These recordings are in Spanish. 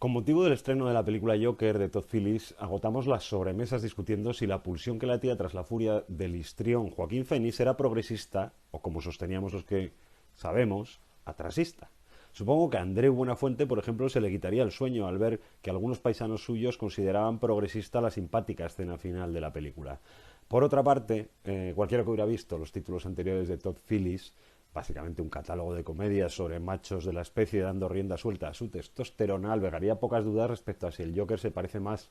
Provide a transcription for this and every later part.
Con motivo del estreno de la película Joker de Todd Phillips, agotamos las sobremesas discutiendo si la pulsión que latía tras la furia del histrión Joaquín Phoenix era progresista o, como sosteníamos los que sabemos, atrasista. Supongo que a Andreu Buenafuente, por ejemplo, se le quitaría el sueño al ver que algunos paisanos suyos consideraban progresista la simpática escena final de la película. Por otra parte, cualquiera que hubiera visto los títulos anteriores de Todd Phillips, básicamente un catálogo de comedias sobre machos de la especie dando rienda suelta a su testosterona, albergaría pocas dudas respecto a si el Joker se parece más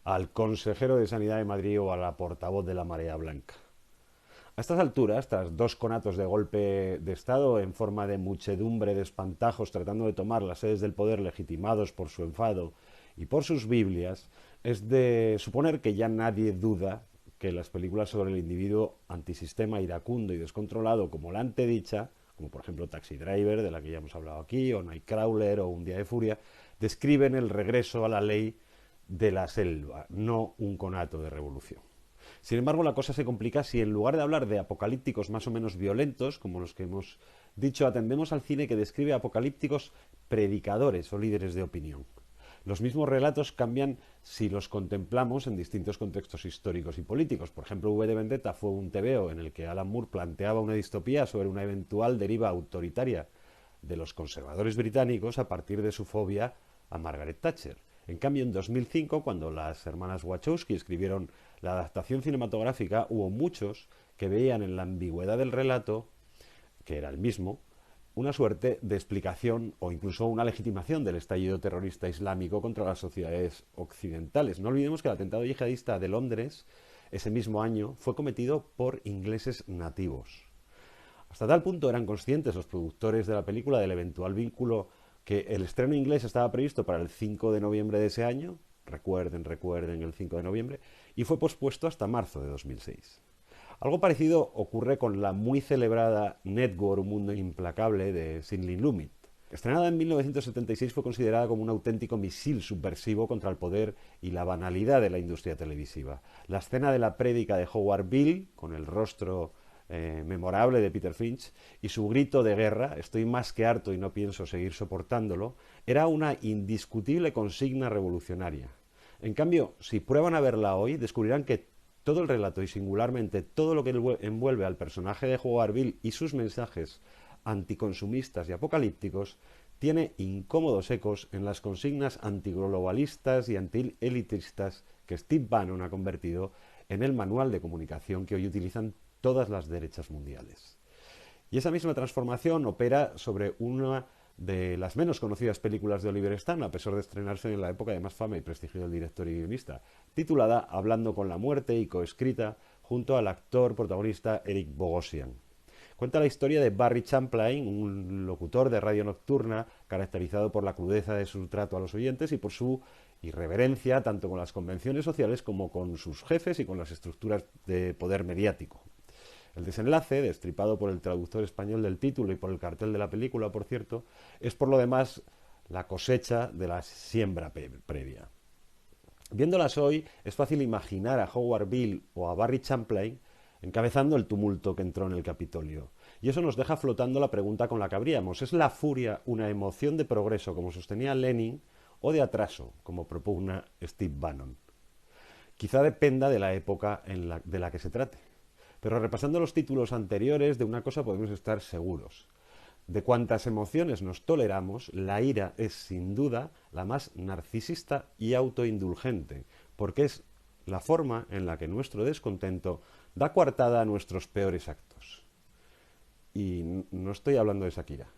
al consejero de Sanidad de Madrid o a la portavoz de la Marea Blanca. A estas alturas, tras dos conatos de golpe de Estado en forma de muchedumbre de espantajos tratando de tomar las sedes del poder legitimados por su enfado y por sus Biblias, es de suponer que ya nadie duda que las películas sobre el individuo antisistema iracundo y descontrolado como la antedicha, como por ejemplo Taxi Driver, de la que ya hemos hablado aquí, o Nightcrawler o Un día de furia, describen el regreso a la ley de la selva, no un conato de revolución. Sin embargo, la cosa se complica si en lugar de hablar de apocalípticos más o menos violentos, como los que hemos dicho, atendemos al cine que describe apocalípticos predicadores o líderes de opinión. Los mismos relatos cambian si los contemplamos en distintos contextos históricos y políticos. Por ejemplo, V de Vendetta fue un tebeo en el que Alan Moore planteaba una distopía sobre una eventual deriva autoritaria de los conservadores británicos a partir de su fobia a Margaret Thatcher. En cambio, en 2005, cuando las hermanas Wachowski escribieron la adaptación cinematográfica, hubo muchos que veían en la ambigüedad del relato, que era el mismo, una suerte de explicación o incluso una legitimación del estallido terrorista islámico contra las sociedades occidentales. No olvidemos que el atentado yihadista de Londres ese mismo año fue cometido por ingleses nativos. Hasta tal punto eran conscientes los productores de la película del eventual vínculo que el estreno inglés estaba previsto para el 5 de noviembre de ese año, recuerden el 5 de noviembre, y fue pospuesto hasta marzo de 2006. Algo parecido ocurre con la muy celebrada Network, un mundo implacable de Sidney Lumet. Estrenada en 1976, fue considerada como un auténtico misil subversivo contra el poder y la banalidad de la industria televisiva. La escena de la prédica de Howard Beale, con el rostro memorable de Peter Finch, y su grito de guerra, estoy más que harto y no pienso seguir soportándolo, era una indiscutible consigna revolucionaria. En cambio, si prueban a verla hoy, descubrirán que todo el relato y singularmente todo lo que envuelve al personaje de Howard Beale y sus mensajes anticonsumistas y apocalípticos tiene incómodos ecos en las consignas antiglobalistas y antielitistas que Steve Bannon ha convertido en el manual de comunicación que hoy utilizan todas las derechas mundiales. Y esa misma transformación opera sobre una de las menos conocidas películas de Oliver Stone, a pesar de estrenarse en la época de más fama y prestigio del director y guionista, titulada Hablando con la muerte y coescrita junto al actor protagonista Eric Bogosian. Cuenta la historia de Barry Champlain, un locutor de radio nocturna caracterizado por la crudeza de su trato a los oyentes y por su irreverencia tanto con las convenciones sociales como con sus jefes y con las estructuras de poder mediático. El desenlace, destripado por el traductor español del título y por el cartel de la película, por cierto, es por lo demás la cosecha de la siembra previa. Viéndolas hoy, es fácil imaginar a Howard Beale o a Barry Champlain encabezando el tumulto que entró en el Capitolio. Y eso nos deja flotando la pregunta con la que abríamos. ¿Es la furia una emoción de progreso, como sostenía Lenin, o de atraso, como propugna Steve Bannon? Quizá dependa de la época de la que se trate. Pero repasando los títulos anteriores, de una cosa podemos estar seguros. De cuantas emociones nos toleramos, la ira es sin duda la más narcisista y autoindulgente, porque es la forma en la que nuestro descontento da coartada a nuestros peores actos. Y no estoy hablando de Shakira.